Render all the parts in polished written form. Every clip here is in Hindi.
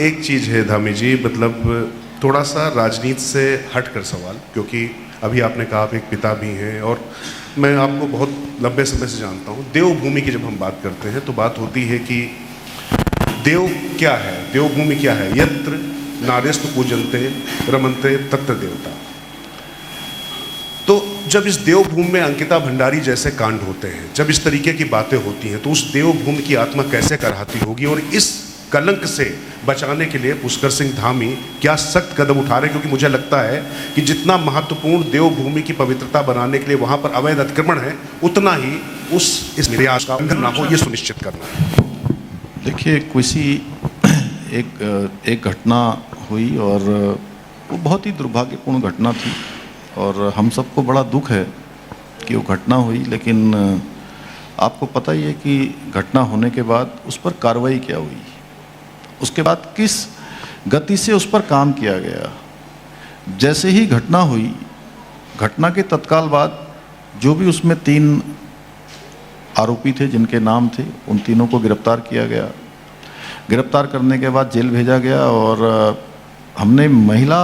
एक चीज़ है धामी जी, मतलब थोड़ा सा राजनीति से हटकर सवाल, क्योंकि अभी आपने कहा आप एक पिता भी हैं और मैं आपको बहुत लंबे समय से जानता हूँ। देवभूमि की जब हम बात करते हैं तो बात होती है कि देव क्या है, देवभूमि क्या है। यत्र नार्यस्तु पूजन्ते रमन्ते तत्र देवता। तो जब इस देवभूमि में अंकिता भंडारी जैसे कांड होते हैं, जब इस तरीके की बातें होती हैं, तो उस देवभूमि की आत्मा कैसे कराहती होगी। और इस कलंक से बचाने के लिए पुष्कर सिंह धामी क्या सख्त कदम उठा रहे हैं, क्योंकि मुझे लगता है कि जितना महत्वपूर्ण देवभूमि की पवित्रता बनाने के लिए वहां पर अवैध अतिक्रमण है, उतना ही इस प्रयास का उल्लंघन ना हो, ये सुनिश्चित करना है। देखिए, किसी एक घटना हुई और वो बहुत ही दुर्भाग्यपूर्ण घटना थी और हम सबको बड़ा दुख है कि वो घटना हुई। लेकिन आपको पता ही है कि घटना होने के बाद उस पर कार्रवाई क्या हुई, उसके बाद किस गति से उस पर काम किया गया। जैसे ही घटना हुई, घटना के तत्काल बाद जो भी उसमें 3 आरोपी थे जिनके नाम थे, उन तीनों को गिरफ्तार किया गया। गिरफ्तार करने के बाद जेल भेजा गया और हमने महिला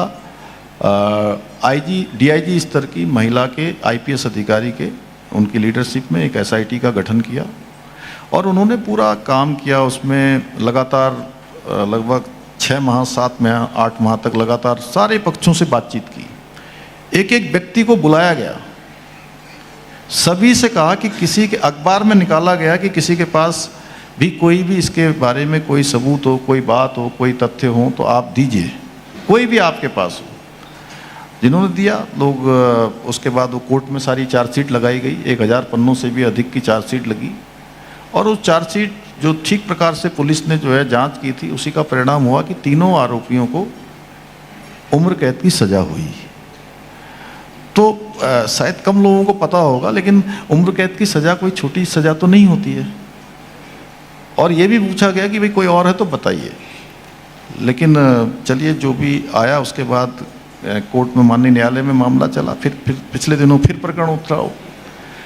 DIG स्तर की महिला के IPS अधिकारी के उनकी लीडरशिप में एक SIT का गठन किया और उन्होंने पूरा काम किया। उसमें लगातार लगभग 6 माह 7 माह 8 माह तक लगातार सारे पक्षों से बातचीत की। एक एक व्यक्ति को बुलाया गया, सभी से कहा कि किसी के अखबार में निकाला गया कि किसी के पास भी कोई भी इसके बारे में कोई सबूत हो, कोई बात हो, कोई तथ्य हो तो आप दीजिए, कोई भी आपके पास हो। जिन्होंने दिया लोग, उसके बाद वो कोर्ट में सारी चार्जशीट लगाई गई। 1000 पन्नों से भी अधिक की चार्जशीट लगी और उस चार्जशीट जो ठीक प्रकार से पुलिस ने जो है जांच की थी, उसी का परिणाम हुआ कि तीनों आरोपियों को उम्र कैद की सज़ा हुई। तो शायद कम लोगों को पता होगा, लेकिन उम्र कैद की सज़ा कोई छोटी सज़ा तो नहीं होती है। और ये भी पूछा गया कि भाई कोई और है तो बताइए। लेकिन चलिए, जो भी आया उसके बाद कोर्ट में, माननीय न्यायालय में मामला चला। फिर पिछले दिनों फिर प्रकरण उतरा,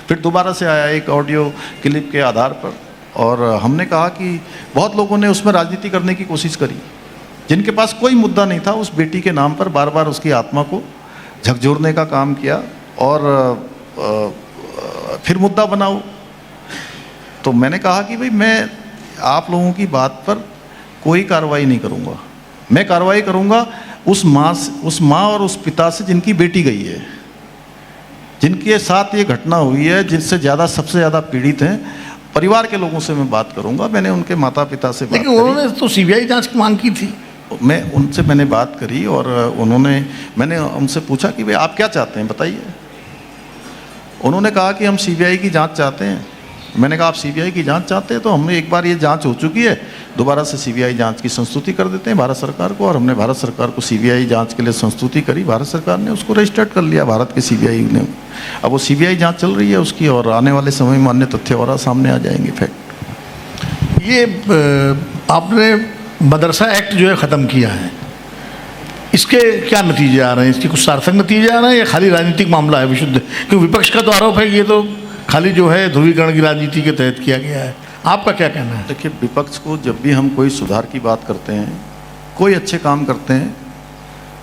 फिर दोबारा से आया एक ऑडियो क्लिप के आधार पर। और हमने कहा कि बहुत लोगों ने उसमें राजनीति करने की कोशिश करी, जिनके पास कोई मुद्दा नहीं था, उस बेटी के नाम पर बार बार उसकी आत्मा को झकझोरने का काम किया और फिर मुद्दा बनाओ। तो मैंने कहा कि भाई मैं आप लोगों की बात पर कोई कार्रवाई नहीं करूँगा। मैं कार्रवाई करूँगा उस माँ और उस पिता से जिनकी बेटी गई है, जिनके साथ ये घटना हुई है, जिनसे सबसे ज़्यादा पीड़ित हैं, परिवार के लोगों से मैं बात करूंगा। मैंने उनके माता पिता से बात करी। लेकिन उन्होंने तो CBI जांच की मांग की थी। मैंने बात करी और मैंने उनसे पूछा कि भाई आप क्या चाहते हैं बताइए। उन्होंने कहा कि हम CBI की जांच चाहते हैं। मैंने कहा आप CBI की जांच चाहते हैं तो हमने एक बार ये जांच हो चुकी है, दोबारा से CBI जांच की संस्तुति कर देते हैं भारत सरकार को। और हमने भारत सरकार को CBI जांच के लिए संस्तुति करी, भारत सरकार ने उसको रजिस्टर्ड कर लिया, भारत के CBI ने। अब वो CBI जांच चल रही है उसकी और आने वाले समय में अन्य तथ्य और सामने आ जाएंगे। फैक्ट ये आपने मदरसा एक्ट जो है ख़त्म किया है, इसके क्या नतीजे आ रहे हैं? इसके कुछ सार्थक नतीजे आ रहे हैं या खाली राजनीतिक मामला है विशुद्ध? क्योंकि विपक्ष का तो आरोप है कि ये तो खाली जो है ध्रुवीकरण की राजनीति के तहत किया गया है। आपका क्या कहना है? देखिए, विपक्ष को जब भी हम कोई सुधार की बात करते हैं, कोई अच्छे काम करते हैं,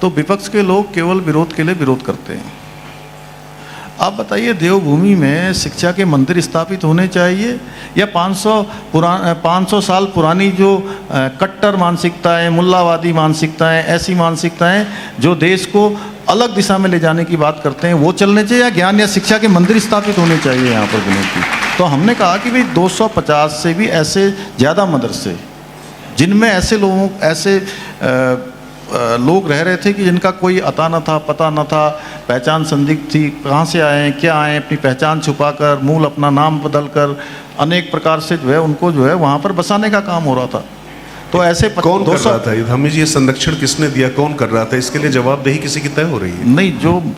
तो विपक्ष के लोग केवल विरोध के लिए विरोध करते हैं। आप बताइए, देवभूमि में शिक्षा के मंदिर स्थापित होने चाहिए या 500 साल पुरानी जो कट्टर मानसिकताएं, मुल्लावादी मानसिकताएं, ऐसी मानसिकताएं जो देश को अलग दिशा में ले जाने की बात करते हैं, वो चलने चाहिए या ज्ञान या शिक्षा के मंदिर स्थापित होने चाहिए यहाँ पर बुनियादी? तो हमने कहा कि भाई 250 से भी ऐसे ज़्यादा मदरसे जिनमें ऐसे लोग रह रहे थे कि जिनका कोई अता न था, पता न था, पहचान संदिग्ध थी, कहाँ से आए हैं, क्या आए, अपनी पहचान छुपाकर, मूल अपना नाम बदलकर अनेक प्रकार से जो है उनको जो है वहाँ पर बसाने का काम हो रहा था। तो ऐसे कौन कर रहा था धामी जी? ये संरक्षण किसने दिया, कौन कर रहा था? इसके लिए जवाबदेही किसी की तय हो रही है? नहीं,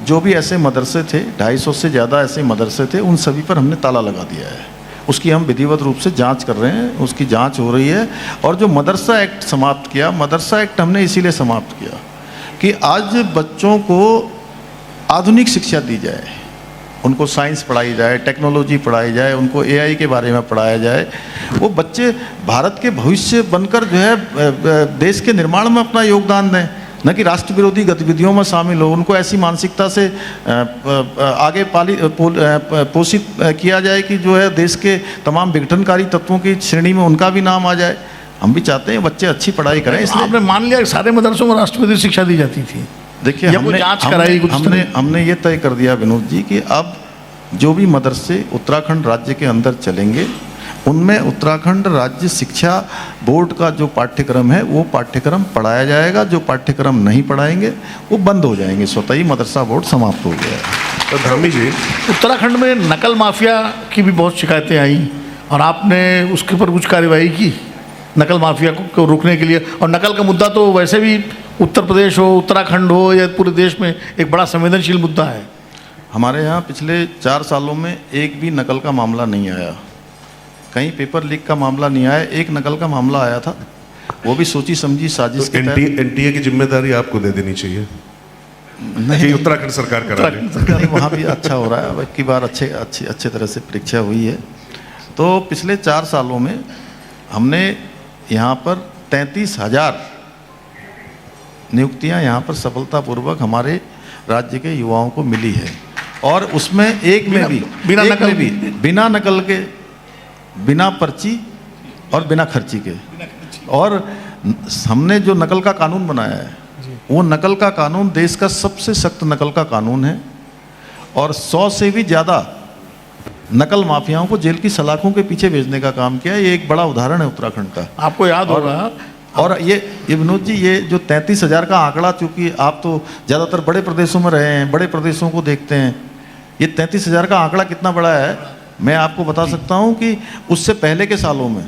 जो भी ऐसे मदरसे थे, 250 से ज़्यादा ऐसे मदरसे थे, उन सभी पर हमने ताला लगा दिया है। उसकी हम विधिवत रूप से जांच कर रहे हैं, उसकी जांच हो रही है। और जो मदरसा एक्ट समाप्त किया, मदरसा एक्ट हमने इसीलिए समाप्त किया कि आज बच्चों को आधुनिक शिक्षा दी जाए, उनको साइंस पढ़ाई जाए, टेक्नोलॉजी पढ़ाई जाए, उनको एआई के बारे में पढ़ाया जाए। वो बच्चे भारत के भविष्य बनकर जो है देश के निर्माण में अपना योगदान दें, न कि राष्ट्र विरोधी गतिविधियों में शामिल हो। उनको ऐसी मानसिकता से आगे पोषित किया जाए कि जो है देश के तमाम विघटनकारी तत्वों की श्रेणी में उनका भी नाम आ जाए। हम भी चाहते हैं बच्चे अच्छी पढ़ाई करें। इसलिए आपने मान लिया कि सारे मदरसों में राष्ट्रवादी शिक्षा दी जाती थी। देखिए, हमने ये तय कर दिया विनोद जी कि अब जो भी मदरसे उत्तराखंड राज्य के अंदर चलेंगे उनमें उत्तराखंड राज्य शिक्षा बोर्ड का जो पाठ्यक्रम है वो पाठ्यक्रम पढ़ाया जाएगा। जो पाठ्यक्रम नहीं पढ़ाएंगे वो बंद हो जाएंगे, स्वतः ही मदरसा बोर्ड समाप्त हो गया है। तो धामी जी, उत्तराखंड में नकल माफिया की भी बहुत शिकायतें आई और आपने उसके ऊपर कुछ कार्रवाई की नकल माफिया को रोकने के लिए। और नकल का मुद्दा तो वैसे भी उत्तर प्रदेश हो, उत्तराखंड हो या पूरे देश में एक बड़ा संवेदनशील मुद्दा है। हमारे यहाँ पिछले 4 सालों में एक भी नकल का मामला नहीं आया, कहीं पेपर लीक का मामला नहीं आया। एक नकल का मामला आया था, वो भी सोची समझी साजिश के तहत। एनटीए की जिम्मेदारी आपको दे देनी चाहिए, नहीं उत्तराखंड सरकार करा ले। वहाँ भी अच्छा हो रहा है, अब की बार अच्छे तरह से परीक्षा हुई है। तो पिछले 4 सालों में हमने यहाँ पर 33,000 नियुक्तियाँ यहाँ पर सफलतापूर्वक हमारे राज्य के युवाओं को मिली है। और उसमें बिना नकल के, बिना पर्ची और बिना खर्ची के। और हमने जो नकल का कानून बनाया है वो नकल का कानून देश का सबसे सख्त नकल का कानून है और 100 से भी ज़्यादा नकल माफियाओं को जेल की सलाखों के पीछे भेजने का काम किया है। ये एक बड़ा उदाहरण है उत्तराखंड का। आपको याद होगा। और ये विनोद जी, ये जो 33,000 का आंकड़ा, चूँकि आप तो ज़्यादातर बड़े प्रदेशों में रहे हैं, बड़े प्रदेशों को देखते हैं, ये 33,000 का आंकड़ा कितना बड़ा है मैं आपको बता सकता हूँ कि उससे पहले के सालों में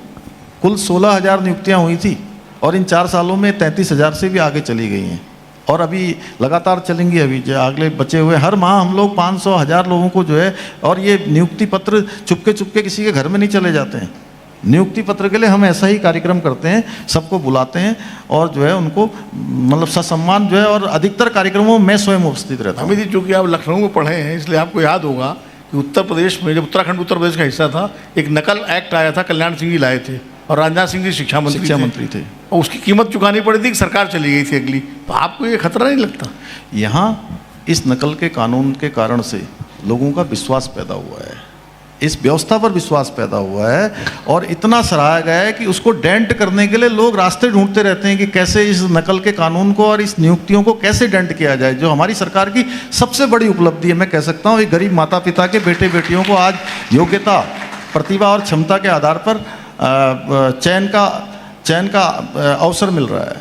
कुल 16,000 नियुक्तियाँ हुई थी और इन 4 सालों में 33,000 से भी आगे चली गई हैं और अभी लगातार चलेंगी। अभी जो अगले बचे हुए हर माह हम लोग 500-1000 लोगों को जो है, और ये नियुक्ति पत्र चुपके किसी के घर में नहीं चले जाते हैं। नियुक्ति पत्र के लिए हम ऐसा ही कार्यक्रम करते हैं, सबको बुलाते हैं और जो है उनको मतलब ससम्मान जो है, और अधिकतर कार्यक्रमों में मैं स्वयं उपस्थित रहता हूँ। अमित जी, चूँकि आप लखनऊ में पढ़े हैं इसलिए आपको याद होगा कि उत्तर प्रदेश में जब उत्तराखंड उत्तर प्रदेश का हिस्सा था, एक नकल एक्ट आया था, कल्याण सिंह जी लाए थे और राजनाथ सिंह जी शिक्षा मंत्री थे और उसकी कीमत चुकानी पड़ी थी कि सरकार चली गई थी अगली। तो आपको ये खतरा नहीं लगता? यहाँ इस नकल के कानून के कारण से लोगों का विश्वास पैदा हुआ है, इस व्यवस्था पर विश्वास पैदा हुआ है और इतना सराहा गया है कि उसको डेंट करने के लिए लोग रास्ते ढूंढते रहते हैं कि कैसे इस नकल के कानून को और इस नियुक्तियों को कैसे डेंट किया जाए, जो हमारी सरकार की सबसे बड़ी उपलब्धि है। मैं कह सकता हूँ एक गरीब माता पिता के बेटे बेटियों को आज योग्यता, प्रतिभा और क्षमता के आधार पर चयन का अवसर मिल रहा है।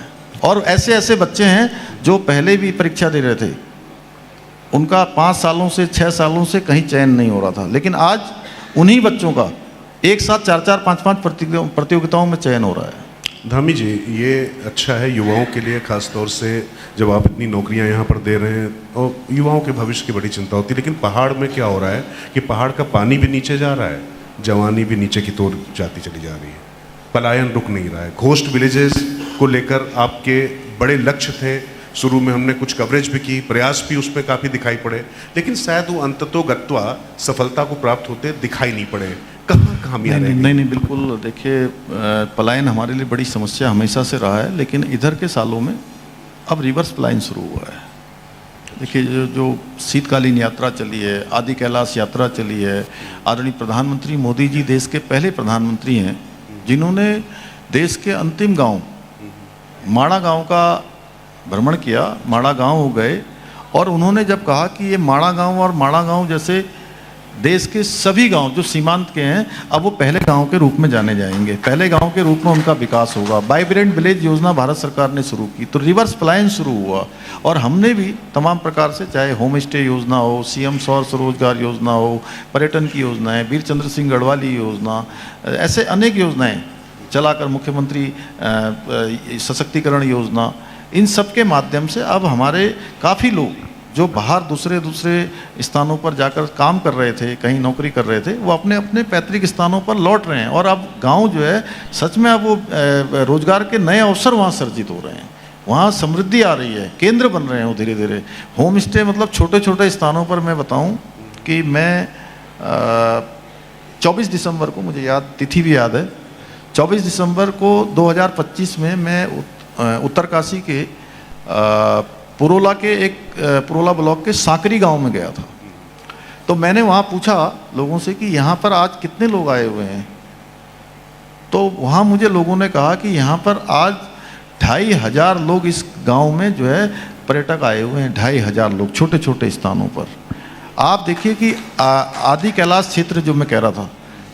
और ऐसे ऐसे बच्चे हैं जो पहले भी परीक्षा दे रहे थे, उनका 5 सालों से 6 सालों से कहीं चयन नहीं हो रहा था, लेकिन आज उन्हीं बच्चों का एक साथ 4-4, 5-5 प्रतियोगिताओं में चयन हो रहा है। धामी जी, ये अच्छा है युवाओं के लिए, खास तौर से जब आप इतनी नौकरियां यहाँ पर दे रहे हैं और युवाओं के भविष्य की बड़ी चिंता होती है। लेकिन पहाड़ में क्या हो रहा है कि पहाड़ का पानी भी नीचे जा रहा है, जवानी भी नीचे की तोड़ जाती चली जा रही है, पलायन रुक नहीं रहा है। घोस्ट विलेजेस को लेकर आपके बड़े लक्ष्य थे, शुरू में हमने कुछ कवरेज भी की, प्रयास भी उसमें काफ़ी दिखाई पड़े, लेकिन शायद वो अंततोगत्वा सफलता को प्राप्त होते दिखाई नहीं पड़े। कहाँ खामियां रह गई? नहीं, बिल्कुल। देखिए, पलायन हमारे लिए बड़ी समस्या हमेशा से रहा है, लेकिन इधर के सालों में अब रिवर्स पलायन शुरू हुआ है। देखिए, जो शीतकालीन यात्रा चली है, आदि कैलाश यात्रा चली है, आदरणीय प्रधानमंत्री मोदी जी देश के पहले प्रधानमंत्री हैं जिन्होंने देश के अंतिम गांव माड़ा गांव का भ्रमण किया। माड़ा गांव हो गए और उन्होंने जब कहा कि ये माड़ा गांव और माड़ा गांव जैसे देश के सभी गांव जो सीमांत के हैं, अब वो पहले गांव के रूप में जाने जाएंगे, पहले गांव के रूप में उनका विकास होगा। वाइब्रेंट विलेज योजना भारत सरकार ने शुरू की, तो रिवर्स पलायन शुरू हुआ। और हमने भी तमाम प्रकार से, चाहे होम स्टे योजना हो, सीएम सौर स्वरोजगार योजना हो, पर्यटन की योजनाएं, वीर चंद्र सिंह गढ़वाली योजना, ऐसे अनेक योजनाएं चलाकर, मुख्यमंत्री सशक्तिकरण योजना, इन सब के माध्यम से अब हमारे काफ़ी लोग जो बाहर दूसरे स्थानों पर जाकर काम कर रहे थे, कहीं नौकरी कर रहे थे, वो अपने अपने पैतृक स्थानों पर लौट रहे हैं। और अब गांव जो है सच में अब वो रोजगार के नए अवसर वहाँ सर्जित हो रहे हैं, वहाँ समृद्धि आ रही है, केंद्र बन रहे हैं वो धीरे धीरे। होम स्टे मतलब छोटे छोटे स्थानों पर मैं बताऊँ क्योंकि मैं 24 दिसंबर को, मुझे याद, तिथि भी याद है, 24 दिसंबर को 2025 में मैं उत्तरकाशी के पुरोला के पुरोला ब्लॉक के सांकरी गांव में गया था। तो मैंने वहाँ पूछा लोगों से कि यहाँ पर आज कितने लोग आए हुए हैं। तो वहाँ मुझे लोगों ने कहा कि यहाँ पर आज 2500 लोग इस गांव में जो है पर्यटक आए हुए हैं, 2500 लोग छोटे छोटे स्थानों पर। आप देखिए कि आदि कैलाश क्षेत्र जो मैं कह रहा था,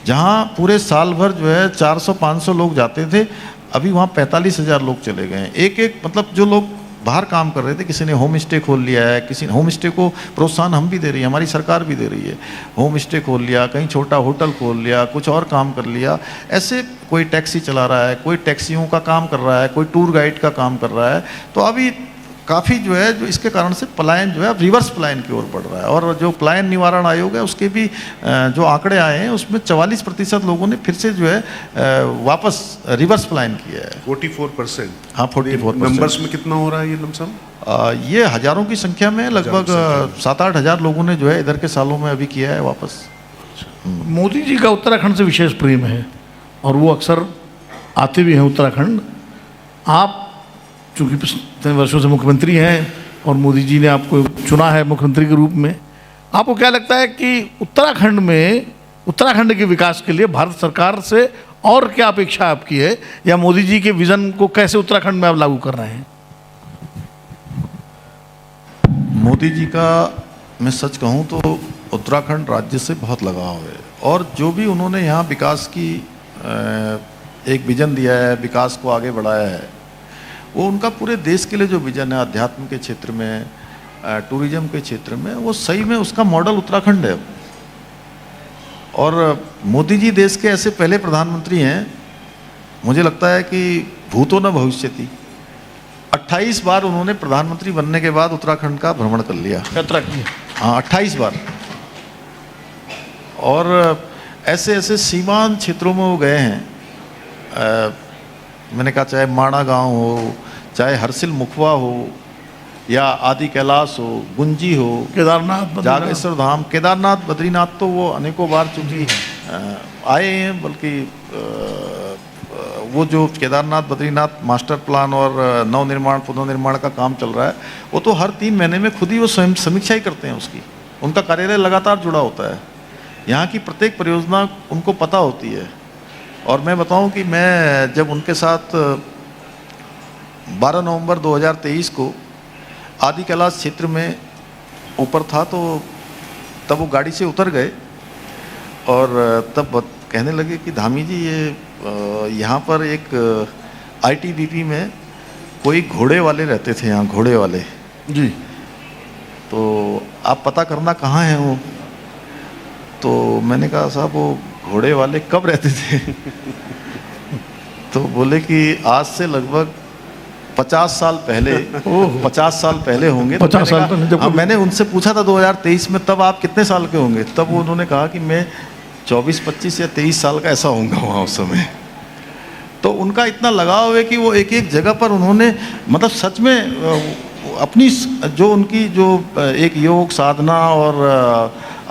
जहाँ पूरे साल भर जो है 400-500 लोग जाते थे, अभी वहाँ 45,000 लोग चले गए हैं। एक मतलब जो लोग बाहर काम कर रहे थे, किसी ने होम स्टे खोल लिया है, किसी ने होम स्टे को प्रोत्साहन हम भी दे रही है, हमारी सरकार भी दे रही है, होम स्टे खोल लिया, कहीं छोटा होटल खोल लिया, कुछ और काम कर लिया। ऐसे कोई टैक्सी चला रहा है, कोई टैक्सियों का काम कर रहा है, कोई टूर गाइड का काम कर रहा है। तो अभी काफ़ी जो है जो इसके कारण से पलायन जो है रिवर्स पलायन की ओर बढ़ रहा है। और जो पलायन निवारण आयोग है उसके भी जो आंकड़े आए हैं उसमें 44% लोगों ने फिर से जो है वापस रिवर्स पलायन किया है। 44%। हाँ, 44%। नंबर्स में कितना हो रहा है ये लमसम? ये हजारों की संख्या में, लगभग 7-8 हज़ार लोगों ने जो है इधर के सालों में अभी किया है वापस। मोदी जी का उत्तराखंड से विशेष प्रेम है और वो अक्सर आते भी हैं उत्तराखंड। आप चूँकि पिछले वर्षों से मुख्यमंत्री हैं और मोदी जी ने आपको चुना है मुख्यमंत्री के रूप में, आपको क्या लगता है कि उत्तराखंड में, उत्तराखंड के विकास के लिए भारत सरकार से और क्या अपेक्षा आपकी है, या मोदी जी के विज़न को कैसे उत्तराखंड में आप लागू कर रहे हैं? मोदी जी का मैं सच कहूँ तो उत्तराखंड राज्य से बहुत लगाव है, और जो भी उन्होंने यहाँ विकास की एक विजन दिया है, विकास को आगे बढ़ाया है, वो उनका पूरे देश के लिए जो विजन है, अध्यात्म के क्षेत्र में, टूरिज्म के क्षेत्र में, वो सही में उसका मॉडल उत्तराखंड है। और मोदी जी देश के ऐसे पहले प्रधानमंत्री हैं, मुझे लगता है कि भूतो न भविष्यति, 28 बार उन्होंने प्रधानमंत्री बनने के बाद उत्तराखंड का भ्रमण कर लिया, यात्रा की। हाँ, 28 बार। और ऐसे ऐसे सीमांत क्षेत्रों में वो गए हैं। मैंने कहा चाहे माणा गांव हो, चाहे हरसिल मुखवा हो, या आदि कैलाश हो, गुंजी हो, केदारनाथ, जागेश्वर धाम, केदारनाथ, बद्रीनाथ तो वो अनेकों बार चूँकि आए हैं। बल्कि वो जो केदारनाथ बद्रीनाथ मास्टर प्लान और नवनिर्माण पुनर्निर्माण का काम चल रहा है, वो तो हर 3 महीने में खुद ही वो स्वयं समीक्षा ही करते हैं उसकी। उनका कार्यालय लगातार जुड़ा होता है, यहाँ की प्रत्येक परियोजना उनको पता होती है। और मैं बताऊं कि मैं जब उनके साथ 12 नवंबर 2023 को आदि कैलाश क्षेत्र में ऊपर था, तो तब वो गाड़ी से उतर गए और तब कहने लगे कि धामी जी, ये यहाँ पर एक ITBP में कोई घोड़े वाले रहते थे, यहाँ घोड़े वाले जी, तो आप पता करना कहाँ हैं वो। तो मैंने कहा साहब वो घोड़े वाले कब रहते थे? तो बोले कि आज से लगभग 50 साल पहले 50 साल पहले होंगे। 50 साल तो नहीं, मैंने उनसे पूछा था 2023 में, तब आप कितने साल के होंगे? तब उन्होंने कहा कि मैं 24, 25 या 23 साल का ऐसा होऊंगा वहाँ उस समय। तो उनका इतना लगाव है कि वो एक एक जगह पर उन्होंने मतलब सच में अपनी जो उनकी जो एक योग साधना और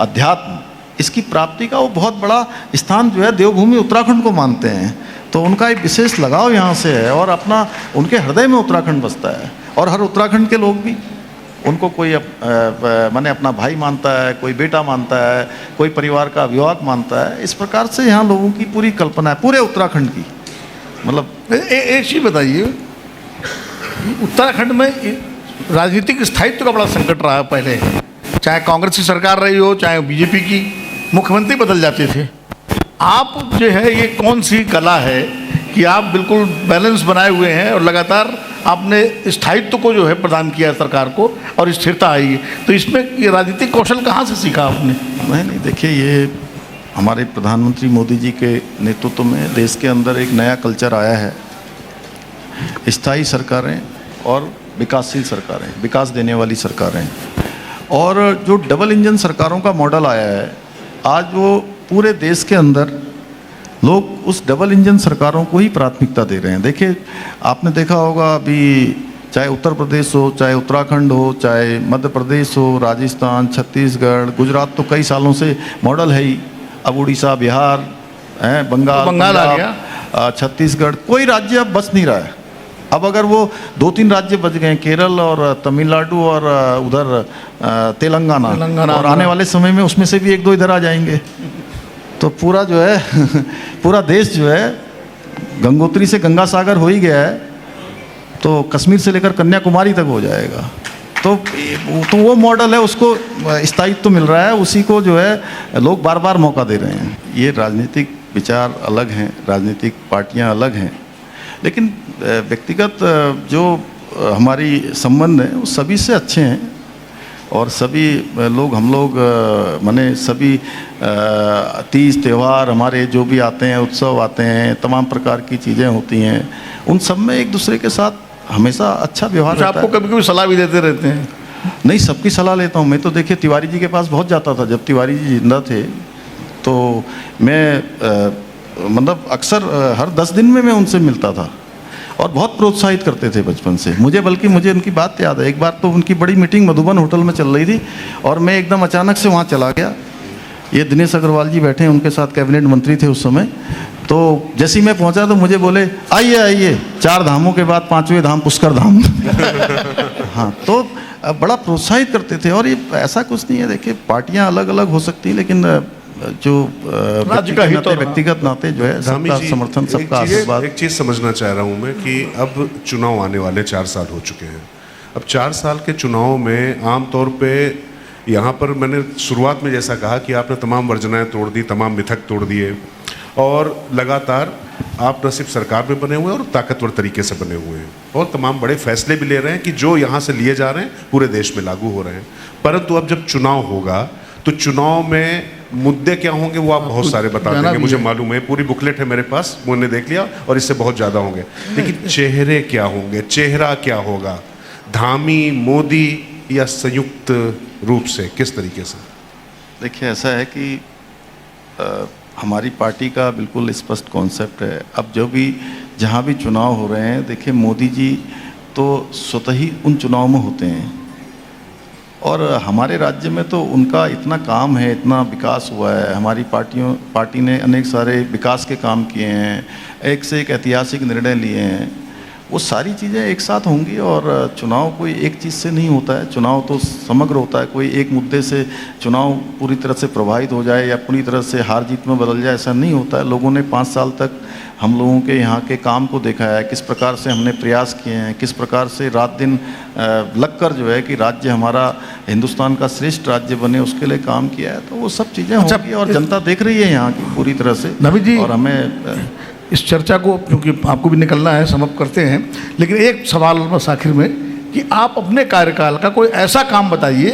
अध्यात्म, इसकी प्राप्ति का वो बहुत बड़ा स्थान जो है देवभूमि उत्तराखंड को मानते हैं। तो उनका एक विशेष लगाव यहाँ से है, और अपना उनके हृदय में उत्तराखंड बसता है। और हर उत्तराखंड के लोग भी उनको कोई माने अपना भाई मानता है, कोई बेटा मानता है, कोई परिवार का अभिभावक मानता है। इस प्रकार से यहाँ लोगों की पूरी कल्पना है पूरे उत्तराखंड की। मतलब एक चीज़ बताइए, उत्तराखंड में राजनीतिक स्थायित्व का बड़ा संकट रहा है पहले, चाहे कांग्रेस की सरकार रही हो, चाहे बीजेपी की, मुख्यमंत्री बदल जाते थे। आप जो है ये कौन सी कला है कि आप बिल्कुल बैलेंस बनाए हुए हैं और लगातार आपने स्थायित्व को जो है प्रदान किया है सरकार को और स्थिरता आई है, तो इसमें ये राजनीतिक कौशल कहाँ से सीखा आपने? नहीं, देखिए ये हमारे प्रधानमंत्री मोदी जी के नेतृत्व में देश के अंदर एक नया कल्चर आया है। स्थायी सरकारें और विकासशील सरकारें, विकास देने वाली सरकारें, और जो डबल इंजन सरकारों का मॉडल आया है, आज वो पूरे देश के अंदर लोग उस डबल इंजन सरकारों को ही प्राथमिकता दे रहे हैं। देखिए, आपने देखा होगा अभी चाहे उत्तर प्रदेश हो, चाहे उत्तराखंड हो, चाहे मध्य प्रदेश हो, राजस्थान, छत्तीसगढ़, गुजरात तो कई सालों से मॉडल है ही, अब उड़ीसा, बिहार, बंगाल, बंगाल आ पंजाब, छत्तीसगढ़, कोई राज्य अब बच नहीं रहा है। अब अगर वो 2-3 राज्य बच गए, केरल और तमिलनाडु और उधर तेलंगाना, और आने वाले समय में उसमें से भी 1-2 इधर आ जाएंगे, तो पूरा जो है पूरा देश जो है गंगोत्री से गंगा सागर हो ही गया है, तो कश्मीर से लेकर कन्याकुमारी तक हो जाएगा। तो वो मॉडल है, उसको स्थायित्व तो मिल रहा है, उसी को जो है लोग बार बार मौका दे रहे हैं। ये राजनीतिक विचार अलग हैं, राजनीतिक पार्टियां अलग हैं, लेकिन व्यक्तिगत जो हमारी संबंध है वो सभी से अच्छे हैं, और सभी लोग, हम लोग माने सभी तीज त्यौहार हमारे जो भी आते हैं, उत्सव आते हैं, तमाम प्रकार की चीज़ें होती हैं, उन सब में एक दूसरे के साथ हमेशा अच्छा व्यवहार रहता है। आपको कभी कभी सलाह भी देते रहते हैं? नहीं, सबकी सलाह लेता हूँ मैं तो। देखिए, तिवारी जी के पास बहुत जाता था, जब तिवारी जी जिंदा थे, तो मैं मतलब अक्सर हर 10 दिन में मैं उनसे मिलता था, और बहुत प्रोत्साहित करते थे बचपन से मुझे। बल्कि मुझे उनकी बात याद है, एक बार तो उनकी बड़ी मीटिंग मधुबन होटल में चल रही थी, और मैं एकदम अचानक से वहाँ चला गया। ये दिनेश अग्रवाल जी बैठे हैं, उनके साथ कैबिनेट मंत्री थे उस समय। तो जैसे ही मैं पहुँचा तो मुझे बोले, आइए आइए, 4 धामों के बाद 5वें धाम पुष्कर धाम। हाँ, तो बड़ा प्रोत्साहित करते थे। और ये ऐसा कुछ नहीं है, देखिए पार्टियाँ अलग अलग हो सकती हैं, लेकिन जो राज्य का हित और व्यक्तिगत नाते जो है, सबका समर्थन, सबका आशीर्वाद। एक चीज़ समझना चाह रहा हूँ मैं कि अब चुनाव आने वाले 4 साल हो चुके हैं। अब 4 साल के चुनाव में आमतौर पे यहाँ पर मैंने शुरुआत में जैसा कहा कि आपने तमाम वर्जनाएं तोड़ दी, तमाम मिथक तोड़ दिए, और लगातार आप न सिर्फ सरकार में बने हुए हैं और ताकतवर तरीके से बने हुए हैं, और तमाम बड़े फैसले भी ले रहे हैं कि जो यहाँ से लिए जा रहे हैं पूरे देश में लागू हो रहे हैं। परंतु अब जब चुनाव होगा तो चुनाव में मुद्दे क्या होंगे वो आप बहुत सारे बता देंगे, मुझे मालूम है, पूरी बुकलेट है मेरे पास, मैंने देख लिया, और इससे बहुत ज़्यादा होंगे। लेकिन चेहरे क्या होंगे, चेहरा क्या होगा, धामी, मोदी या संयुक्त रूप से, किस तरीके से? देखिए, ऐसा है कि हमारी पार्टी का बिल्कुल स्पष्ट कॉन्सेप्ट है। अब जो भी जहाँ भी चुनाव हो रहे हैं, देखिए मोदी जी तो स्वतः ही उन चुनाव में होते हैं, और हमारे राज्य में तो उनका इतना काम है, इतना विकास हुआ है, हमारी पार्टी ने अनेक सारे विकास के काम किए हैं, एक से एक ऐतिहासिक निर्णय लिए हैं। वो सारी चीज़ें एक साथ होंगी, और चुनाव कोई एक चीज़ से नहीं होता है, चुनाव तो समग्र होता है। कोई एक मुद्दे से चुनाव पूरी तरह से प्रभावित हो जाए या पूरी तरह से हार जीत में बदल जाए, ऐसा नहीं होता है। लोगों ने 5 साल तक हम लोगों के यहाँ के काम को देखा है, किस प्रकार से हमने प्रयास किए हैं, किस प्रकार से रात दिन लगकर जो है कि राज्य हमारा हिंदुस्तान का श्रेष्ठ राज्य बने, उसके लिए काम किया है। तो वो सब चीज़ें होंगी, और जनता देख रही है यहाँ की पूरी तरह से। नवीन जी, और हमें इस चर्चा को, क्योंकि आपको भी निकलना है, समाप्त करते हैं, लेकिन एक सवाल बस आखिर में कि आप अपने कार्यकाल का कोई ऐसा काम बताइए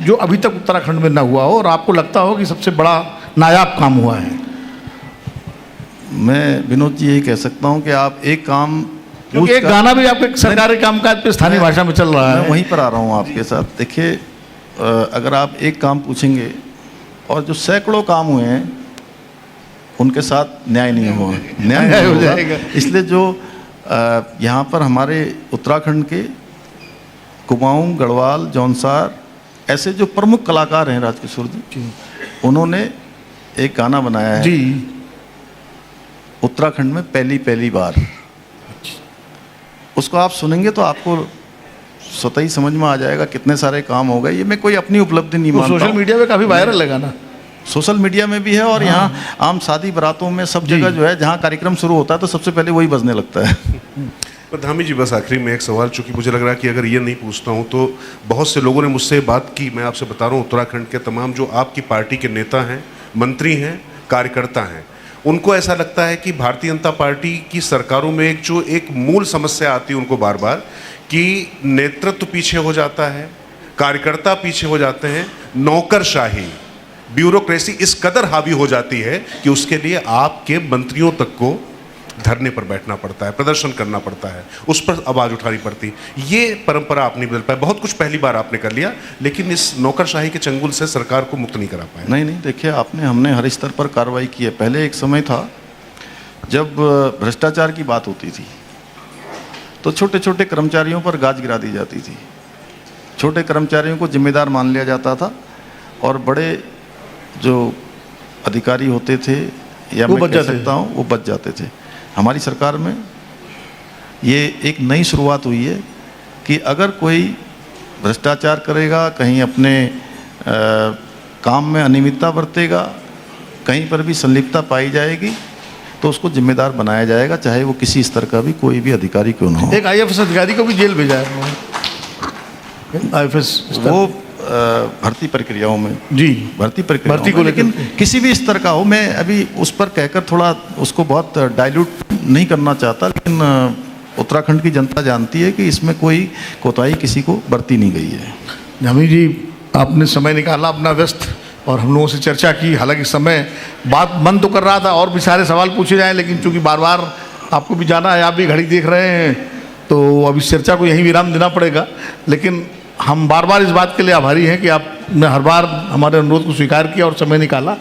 जो अभी तक उत्तराखंड में ना हुआ हो और आपको लगता हो कि सबसे बड़ा नायाब काम हुआ है। मैं विनोद जी यही कह सकता हूँ कि आप एक काम, क्योंकि एक गाना भी आपके सरकारी कामकाज पे स्थानीय भाषा में चल रहा है। मैं वहीं पर आ रहा हूँ आपके साथ। देखिए, अगर आप एक काम पूछेंगे, और जो सैकड़ों काम हुए हैं उनके साथ न्याय नहीं हुआ, न्याय नहीं हो जाएगा। इसलिए जो यहाँ पर हमारे उत्तराखंड के कुमाऊं, गढ़वाल, जौनसार, ऐसे जो प्रमुख कलाकार हैं, राजकिशोर जी, उन्होंने एक गाना बनाया है जी, उत्तराखंड में पहली बार। उसको आप सुनेंगे तो आपको स्वतः ही समझ में आ जाएगा कितने सारे काम हो गए। ये मैं कोई अपनी उपलब्धि नहीं मानता। सोशल मीडिया पे काफ़ी वायरल है गाना, सोशल मीडिया में भी है, और यहाँ आम शादी बारातों में सब जगह जो है, जहाँ कार्यक्रम शुरू होता है तो सबसे पहले वही बजने लगता है। पर धामी जी, बस आखिरी में एक सवाल, चूंकि मुझे लग रहा है कि अगर ये नहीं पूछता हूँ तो बहुत से लोगों ने मुझसे बात की, मैं आपसे बता रहा हूँ, उत्तराखंड के तमाम जो आपकी पार्टी के नेता हैं, मंत्री हैं, कार्यकर्ता हैं, उनको ऐसा लगता है कि भारतीय जनता पार्टी की सरकारों में एक मूल समस्या आती है उनको बार बार, कि नेतृत्व पीछे हो जाता है, कार्यकर्ता पीछे हो जाते हैं, नौकरशाही, ब्यूरोक्रेसी इस कदर हावी हो जाती है कि उसके लिए आपके मंत्रियों तक को धरने पर बैठना पड़ता है, प्रदर्शन करना पड़ता है, उस पर आवाज़ उठानी पड़ती। ये परंपरा आप नहीं बदल पाए। बहुत कुछ पहली बार आपने कर लिया, लेकिन इस नौकरशाही के चंगुल से सरकार को मुक्त नहीं करा पाए। नहीं, देखिए, हमने हर स्तर पर कार्रवाई की है। पहले एक समय था जब भ्रष्टाचार की बात होती थी तो छोटे छोटे कर्मचारियों पर गाज गिरा दी जाती थी, छोटे कर्मचारियों को जिम्मेदार मान लिया जाता था, और बड़े जो अधिकारी होते थे या मैं कह सकता हूँ वो बच जाते थे। हमारी सरकार में ये एक नई शुरुआत हुई है कि अगर कोई भ्रष्टाचार करेगा, कहीं अपने काम में अनियमितता बरतेगा, कहीं पर भी संलिप्तता पाई जाएगी तो उसको जिम्मेदार बनाया जाएगा, चाहे वो किसी स्तर का भी कोई भी अधिकारी क्यों ना हो। एक आईएफएस अधिकारी को भी जेल भेजा है आईएफएस वो भर्ती प्रक्रियाओं में, जी भर्ती प्रक्रियाओं भर्ती को में, लेकिन किसी भी स्तर का हो, मैं अभी उस पर कहकर थोड़ा उसको बहुत डाइल्यूट नहीं करना चाहता, लेकिन उत्तराखंड की जनता जानती है कि इसमें कोई कोताही किसी को बरती नहीं गई है। जामी जी, आपने समय निकाला अपना व्यस्त और हम लोगों से चर्चा की। हालांकि समय बात मन तो कर रहा था और भी सारे सवाल पूछे जाएं, लेकिन चूंकि बार बार आपको भी जाना है, आप भी घड़ी देख रहे हैं, तो अब इस चर्चा को यहीं विराम देना पड़ेगा। लेकिन हम बार बार इस बात के लिए आभारी हैं कि आपने हर बार हमारे अनुरोध को स्वीकार किया और समय निकाला।